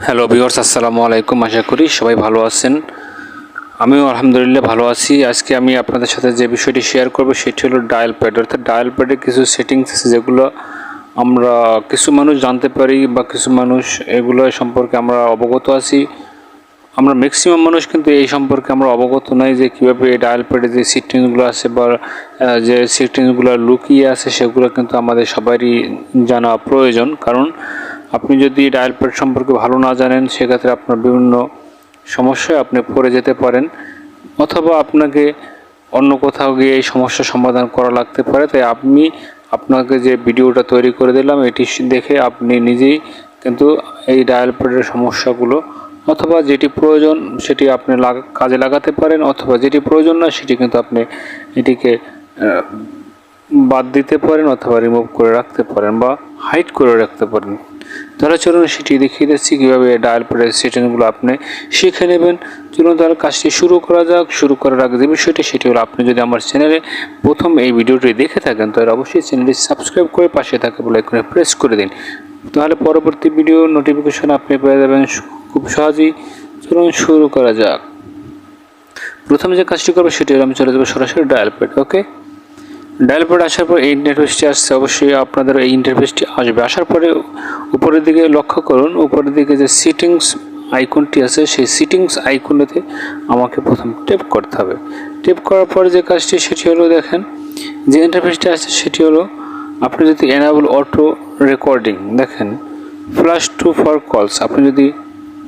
Hello viewers, আসসালামু আলাইকুম। আশা করি সবাই ভালো আছেন। আমিও আলহামদুলিল্লাহ ভালো আছি। আজকে আমি আপনাদের সাথে যে বিষয়টি শেয়ার করব সেটি হলো ডায়াল প্যাড। অর্থাৎ ডায়াল প্যাডে কিছু সেটিংস আছে যেগুলো আমরা কিছু মানুষ জানতে পারি বা কিছু মানুষ এগুলো সম্পর্কে আমরা অবগত আছি। আমরা ম্যাক্সিমাম মানুষ কিন্তু এই সম্পর্কে আমরা অবগত নই যে কীভাবে এই ডায়াল প্যাডে যে সেটিংসগুলো আছে বা যে সেটিংসগুলো লুকিয়ে আছে সেগুলো কিন্তু আমাদের সবারই জানা প্রয়োজন। কারণ আপনি যদি ডায়াল প্যাড সম্পর্কে ভালো না জানেন সেক্ষেত্রে আপনার বিভিন্ন সমস্যায় আপনি পড়ে যেতে পারেন, অথবা আপনাকে অন্য কোথাও গিয়ে এই সমস্যার সমাধান করা লাগতে পারে। তাই আমি আপনাকে যে ভিডিওটা তৈরি করে দিলাম এটি দেখে আপনি নিজেই কিন্তু এই ডায়াল প্যাডের সমস্যাগুলো অথবা যেটি প্রয়োজন সেটি আপনি কাজে লাগাতে পারেন, অথবা যেটি প্রয়োজন না সেটি কিন্তু আপনি এটিকে বাদ দিতে পারেন অথবা রিমুভ করে রাখতে পারেন বা হাইড করে রাখতে পারেন। তাহলে চলুন সেটি দেখিয়ে দিচ্ছি কীভাবে ডায়াল প্যাডের সেটিংসগুলো আপনি শিখে নেবেন। চলুন তাহলে কাজটি শুরু করা যাক। শুরু করার আগে যে বিষয়টি সেটি হলো, আপনি যদি আমার চ্যানেলে প্রথম এই ভিডিওটি দেখে থাকেন তাহলে অবশ্যই চ্যানেলটি সাবস্ক্রাইব করে পাশে থাকা বেল আইকনে প্রেস করে দিন। তাহলে পরবর্তী ভিডিও নোটিফিকেশন আপনি পেয়ে যাবেন খুব সহজেই। চলুন শুরু করা যাক। প্রথমে যে কাজটি করবো সেটি হলো, আমি চলে যাবো সরাসরি ডায়াল প্যাড। ওকে, ডায়াল প্যাড আসার পর এই ইন্টারফেসটি আসছে। অবশ্যই আপনাদের এই ইন্টারফেসটি আসবে। আসার পরে উপরের দিকে লক্ষ্য করুন, উপরের দিকে যে সেটিংস আইকনটি আছে সেই সেটিংস আইকনেতে আমাকে প্রথম ট্যাপ করতে হবে। ট্যাপ করার পরে যে কাজটি সেটি হলো, দেখেন যে ইন্টারফেসটি আসছে সেটি হলো, আপনি যদি এনাবল অটো রেকর্ডিং, দেখেন ফ্ল্যাশ টু ফর কলস, আপনি যদি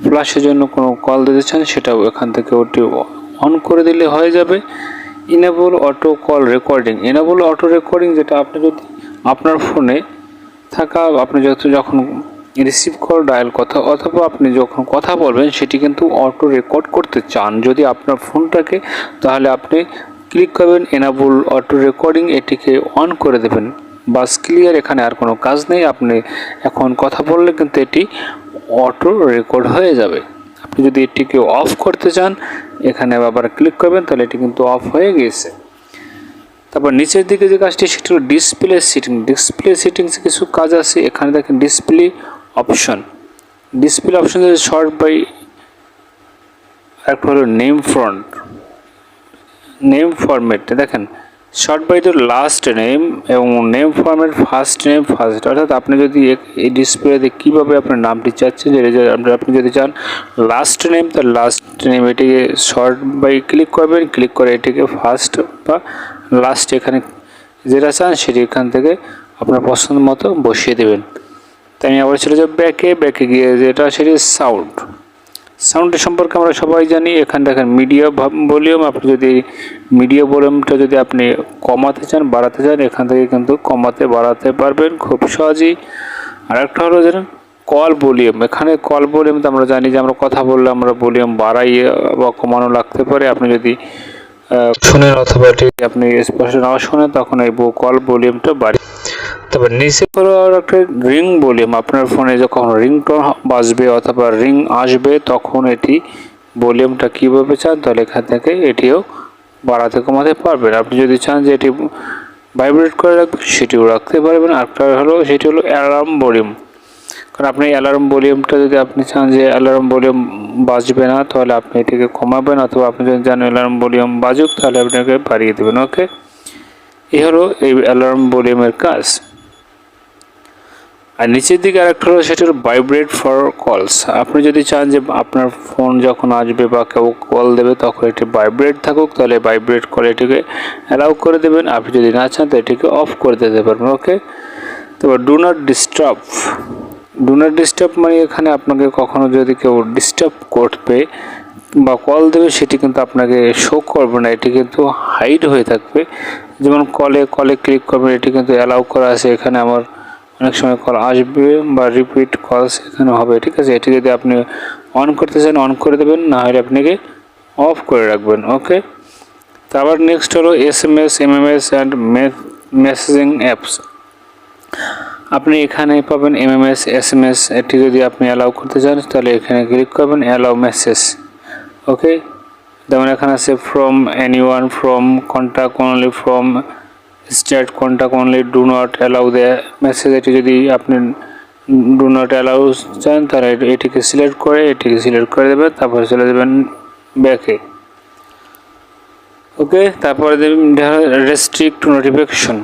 ফ্ল্যাশের জন্য কোনো কল দিতে চান সেটাও এখান থেকে ওটি অন করে দিলে হয়ে যাবে। Enable auto call recording, enable auto recording যেটা আপনি যদি আপনার ফোনে থাকা আপনি যখন রিসিভ কল ডায়াল কথা অথবা আপনি যখন কথা বলবেন সেটি কিন্তু অটো রেকর্ড করতে চান যদি আপনার ফোনটাকে, তাহলে আপনি ক্লিক করবেন এনাবল অটো রেকর্ডিং, এটিকে অন করে দেবেন। বাস ক্লিয়ার, এখানে আর কোনো কাজ নেই। আপনি এখন কথা বললে কিন্তু এটি অটো রেকর্ড হয়ে যাবে। আপনি যদি এটিকে অফ করতে চান এখানে আবার ক্লিক করবেন, তাহলে এটি কিন্তু অফ হয়ে গিয়েছে। তারপর নিচের দিকে যে কাজটি সেটি হলো ডিসপ্লে সেটিং। ডিসপ্লে সেটিংসে কিছু কাজ আছে। এখানে দেখেন display option, display option sort by, একটা হলো নেম ফ্রন্ট, নেম ফরম্যাট, দেখেন sort by the last name এবং name format first name first. অর্থাৎ আপনি যদি এই ডিসপ্লেতে কীভাবে আপনার নামটি চাচ্ছেন, যে আপনি যদি চান লাস্ট নেম, তার লাস্ট নেম এটিকে শর্ট বাই ক্লিক করবেন, ক্লিক করে এটিকে ফার্স্ট বা লাস্ট এখানে যেটা চান সেটি এখান থেকে আপনার পছন্দ মতো বসিয়ে দেবেন। তাই আমি আবার চলে যাব ব্যাকে গিয়ে যেটা সেটি সাউন্ড। সাউন্ডের সম্পর্কে আমরা সবাই জানি। এখানে দেখেন মিডিয়া ভলিউম, আপনি যদি মিডিয়া ভলিউমটা যদি আপনি কমাতে চান বাড়াতে চান এখান থেকে কিন্তু কমাতে বাড়াতে পারবেন খুব সহজেই। আর একটা হলো যেন কল ভলিউম, এখানে কল ভলিউম তো আমরা জানি যে আমরা কথা বললে আমরা ভলিউম বাড়াই বা কমানো লাগতে পারে। আপনি যদি শুনেন অথবা এটি আপনি স্পষ্ট না শোনেন তখন এই কল ভলিউমটা বাড়ি। তবে নিচে হলো একটা রিং ভলিউম, আপনার ফোনে যখন রিংটোন বাজবে অথবা রিং আসবে তখন এটি ভলিউমটা কীভাবে চান তাহলে এখান থেকে এটিও বাড়াতে কমাতে পারবেন। আপনি যদি চান যে এটি ভাইব্রেট করে রাখবেন সেটিও রাখতে পারবেন। আরেকটা হলো সেটি হলো অ্যালার্ম ভলিউম, কারণ আপনি অ্যালার্ম ভলিউমটা যদি আপনি চান যে অ্যালার্ম ভলিউম বাজবে না তাহলে আপনি এটিকে কমাবেন, অথবা আপনি যদি চান অ্যালার্ম ভলিউম বাজুক তাহলে আপনাকে বাড়িয়ে দেবেন। ওকে, এই হলো এই অ্যালার্ম ভলিউমের কাজ। আর নিচের দিকে আরেকটা হলো সেটা হলো ভাইব্রেট ফর কলস। আপনি যদি চান যে আপনার ফোন যখন আসবে বা কেউ কল দেবে তখন এটি ভাইব্রেট থাকুক তাহলে ভাইব্রেট করে এটিকে অ্যালাউ করে দেবেন। আপনি যদি না চান তো এটিকে অফ করে দিতে পারবেন। ওকে, তারপর do not disturb. Do not disturb মানে এখানে আপনাকে কখনো যদি কেউ ডিস্টার্ব করবে বা কল দেবে সেটি কিন্তু আপনাকে শো করবে না, এটি কিন্তু হাইড হয়ে থাকবে। যেমন কলে ক্লিক করবেন, এটি কিন্তু অ্যালাউ করা আছে। এখানে আমার অনেক সময় কল আসবে বা রিপিট কলস এখানে হবে, ঠিক আছে। এটি যদি আপনি অন করতে চান অন করে দেবেন, না হলে আপনাকে অফ করে রাখবেন। ওকে, তারপর নেক্সট হলো SMS, MMS and messaging apps. আপনি এখানে পাবেন MMS, SMS, এটি যদি আপনি অ্যালাউ করতে চান তাহলে এখানে ক্লিক করবেন অ্যালাউ মেসেজ। ওকে, যেমন এখানে আছে from anyone, from contact only, from state contact only, do not allow the message. এটি যদি আপনি ডু নট অ্যালাউ চান তাহলে এটিকে সিলেক্ট করে দেবেন, তারপরে চলে যাবেন ব্যাকে। ওকে, তারপরে রেস্ট্রিক্ট নোটিফিকেশন।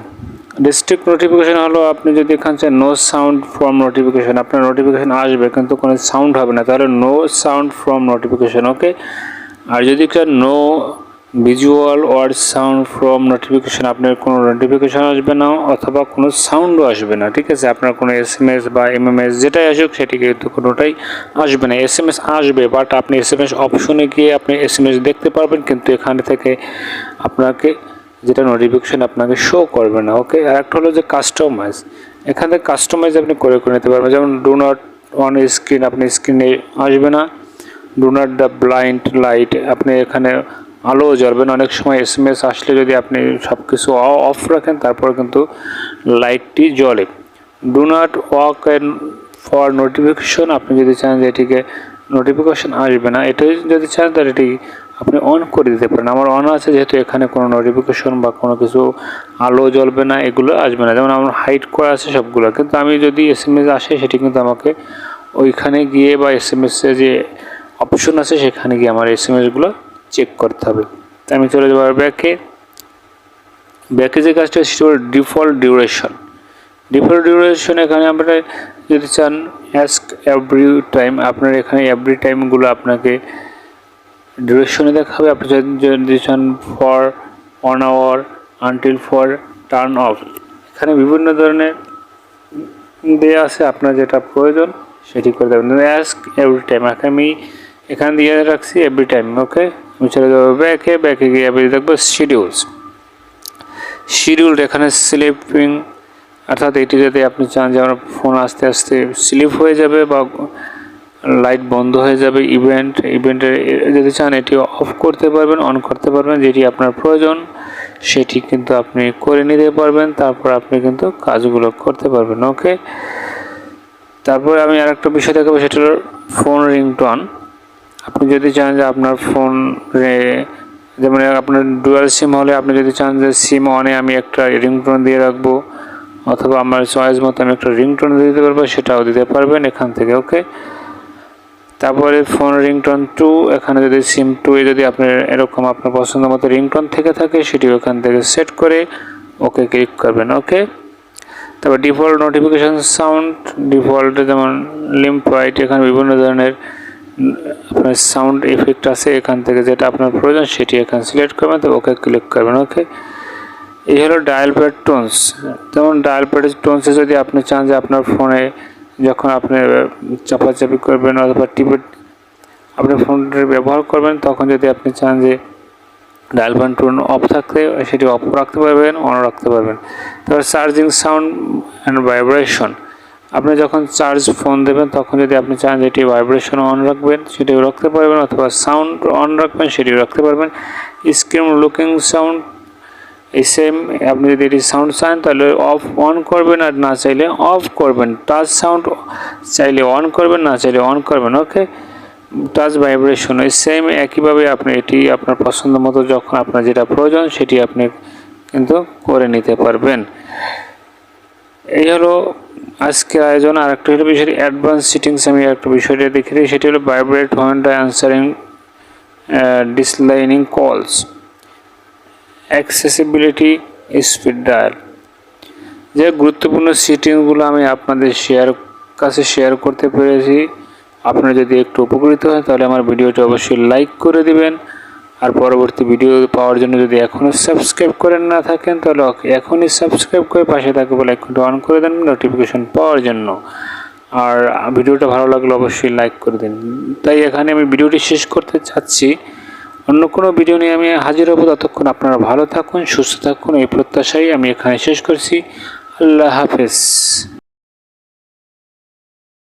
রেস্ট্রিক্ট নোটিফিকেশন হলো আপনি যদি এখানে চান নো সাউন্ড ফ্রম নোটিফিকেশন, আপনার নোটিফিকেশন আসবে কিন্তু কোনো সাউন্ড হবে না, তাহলে no sound from notification. Okay, আর যদি no visual or sound from notification, আপনার কোনো নোটিফিকেশন আসবে না অথবা কোনো সাউন্ডও আসবে না। ঠিক আছে, আপনার কোনো SMS বা MMS যেটাই আসুক সেটি কিন্তু কোনোটাই আসবে না। SMS আসবে, বাট আপনি SMS অপশনে গিয়ে আপনি SMS দেখতে পারবেন, কিন্তু এখানে থেকে আপনাকে যেটা নোটিফিকেশন আপনাকে শো করবে না। ওকে, আর একটা হলো যে কাস্টমাইজ। এখানে কাস্টমাইজ আপনি করে নিতে পারবেন, যেমন ডু নট অন স্ক্রিন, আপনি স্ক্রিনে আসবে না। Do not the blind light, আপনি এখানে আলো জ্বলবে না। অনেক সময় SMS আসলে যদি আপনি সব কিছু অফ রাখেন তারপর কিন্তু লাইটটি জ্বলে। Do not walk for notification, আপনি যদি চান যে এটিকে নোটিফিকেশন আসবে না, এটাই যদি চান তাহলে এটি আপনি অন করে দিতে পারেন। আমার অন আছে যেহেতু এখানে কোনো নোটিফিকেশন বা কোনো কিছু আলো জ্বলবে না, এগুলো আসবে না। যেমন আমার হাইড করা আছে সবগুলো, কিন্তু আমি যদি SMS আসে সেটি কিন্তু আমাকে ওইখানে গিয়ে বা SMS-এ যে অপশন আছে সেখানে গিয়ে আমার SMS-গুলো চেক করতে হবে। তাই আমি চলে যাবো ব্যাকে। যে কাজটা সেটা হলো ডিফল্ট ডিউরেশন। এখানে আমরা যদি চান অ্যাস্ক এভরি টাইম, আপনার এখানে এভরি টাইমগুলো আপনাকে ডিউরেশনে দেখাবে। আপনি যদি চান for 1 hour, until, for, turn off, এখানে বিভিন্ন ধরনের দেওয়া আছে, আপনার যেটা প্রয়োজন সেটি করে দেবেন। অ্যাস্ক এভরি টাইম আমি এখানে দিয়ে রাখছি এভরি টাইম। ওকে, আমি চলে যাবো ব্যাকে গিয়ে আমি দেখবো শিডিউল। এখানে স্লিপিং, অর্থাৎ এটি যদি আপনি চান যে আমার ফোন আস্তে আস্তে স্লিপ হয়ে যাবে বা লাইট বন্ধ হয়ে যাবে, ইভেন্টের যদি চান এটি অফ করতে পারবেন, অন করতে পারবেন, যেটি আপনার প্রয়োজন সেটি কিন্তু আপনি করে নিতে পারবেন। তারপর আপনি কিন্তু কাজগুলো করতে পারবেন। ওকে, তারপরে আমি আরেকটা বিষয় দেখাবো, সেটা হলো ফোন রিংটোন। আপনি যদি চান যে আপনার ফোনে, যেমন আপনার ডুয়াল সিম হলে আপনি যদি চান যে সিম অনে আমি একটা রিংটোন দিয়ে রাখবো, অথবা আমার চয়েস মতো আমি একটা রিংটোন দিতে পারবো, সেটাও দিতে পারবেন এখান থেকে। ওকে, তারপরে ফোন রিংটোন 2, এখানে যদি সিম 2 যদি আপনার এরকম আপনার পছন্দ মতো রিংটোন থেকে থাকে সেটি ওখান থেকে সেট করে ওকে ক্লিক করবেন। ওকে, তারপর ডিফল্ট নোটিফিকেশান সাউন্ড, ডিফল্টে যেমন লিম্প হোয়াইট, এখানে বিভিন্ন ধরনের আপনার সাউন্ড এফেক্ট আছে, এখান থেকে যেটা আপনার প্রয়োজন সেটি এখানে সিলেক্ট করবেন, তো ওকে ক্লিক করবেন। ওকে, এই হলো ডায়াল প্যাড টোনস। যেমন ডায়াল প্যাড টোনসে যদি আপনি চান যে আপনার ফোনে যখন আপনি চাপাচাপি করবেন অথবা টিপে আপনি ফোনটি ব্যবহার করবেন, তখন যদি আপনি চান যে ডায়াল প্যাড টোন অফ থাকতে সেটি অফ রাখতে পারবেন, অন রাখতে পারবেন। তারপর চার্জিং সাউন্ড অ্যান্ড ভাইব্রেশন, আপনি যখন চার্জ ফোন দেবেন তখন যদি আপনি চান যে এটি ভাইব্রেশন অন রাখবেন সেটিও রাখতে পারবেন, অথবা সাউন্ড অন রাখবেন সেটিও রাখতে পারবেন। স্ক্রিন লুকিং সাউন্ড, এই সেম, আপনি যদি এটি সাউন্ড চান তাহলে অন করবেন, আর না চাইলে অফ করবেন। টাচ সাউন্ড চাইলে অন করবেন, না চাইলে অন করবেন। ওকে, টাচ ভাইব্রেশন এই সেম, একইভাবে আপনি এটি আপনার পছন্দ মতো যখন আপনার যেটা প্রয়োজন সেটি আপনি কিন্তু করে নিতে পারবেন। এই হলো আজকের আয়োজন। আর একটা হলো বিষয় অ্যাডভান্স সেটিংস, আমি একটা বিষয়টা দেখে দিই, সেটি হলো ভাইব্রেট হোয়েন অ্যান্সারিং ডিসলাইনিং কলস, অ্যাক্সেসিবিলিটি, স্পিড ডায়াল। যে গুরুত্বপূর্ণ সেটিংসগুলো আমি আপনাদের শেয়ার করতে পেরেছি। আপনারা যদি একটু উপকৃত হয় তাহলে আমার ভিডিওটা অবশ্যই লাইক করে দিবেন। আর পরবর্তী ভিডিও পাওয়ার জন্য যদি এখনও সাবস্ক্রাইব করে না থাকেন তাহলে এখনই সাবস্ক্রাইব করে পাশে থাকা বেল আইকনটা অন করে দেন নোটিফিকেশন পাওয়ার জন্য। আর ভিডিওটা ভালো লাগলে অবশ্যই লাইক করে দিন। তাই এখানে আমি ভিডিওটি শেষ করতে চাচ্ছি। অন্য কোনো ভিডিও নিয়ে আমি হাজির হব, ততক্ষণ আপনারা ভালো থাকুন, সুস্থ থাকুন, এই প্রত্যাশায় আমি এখানে শেষ করছি। আল্লাহ হাফেজ।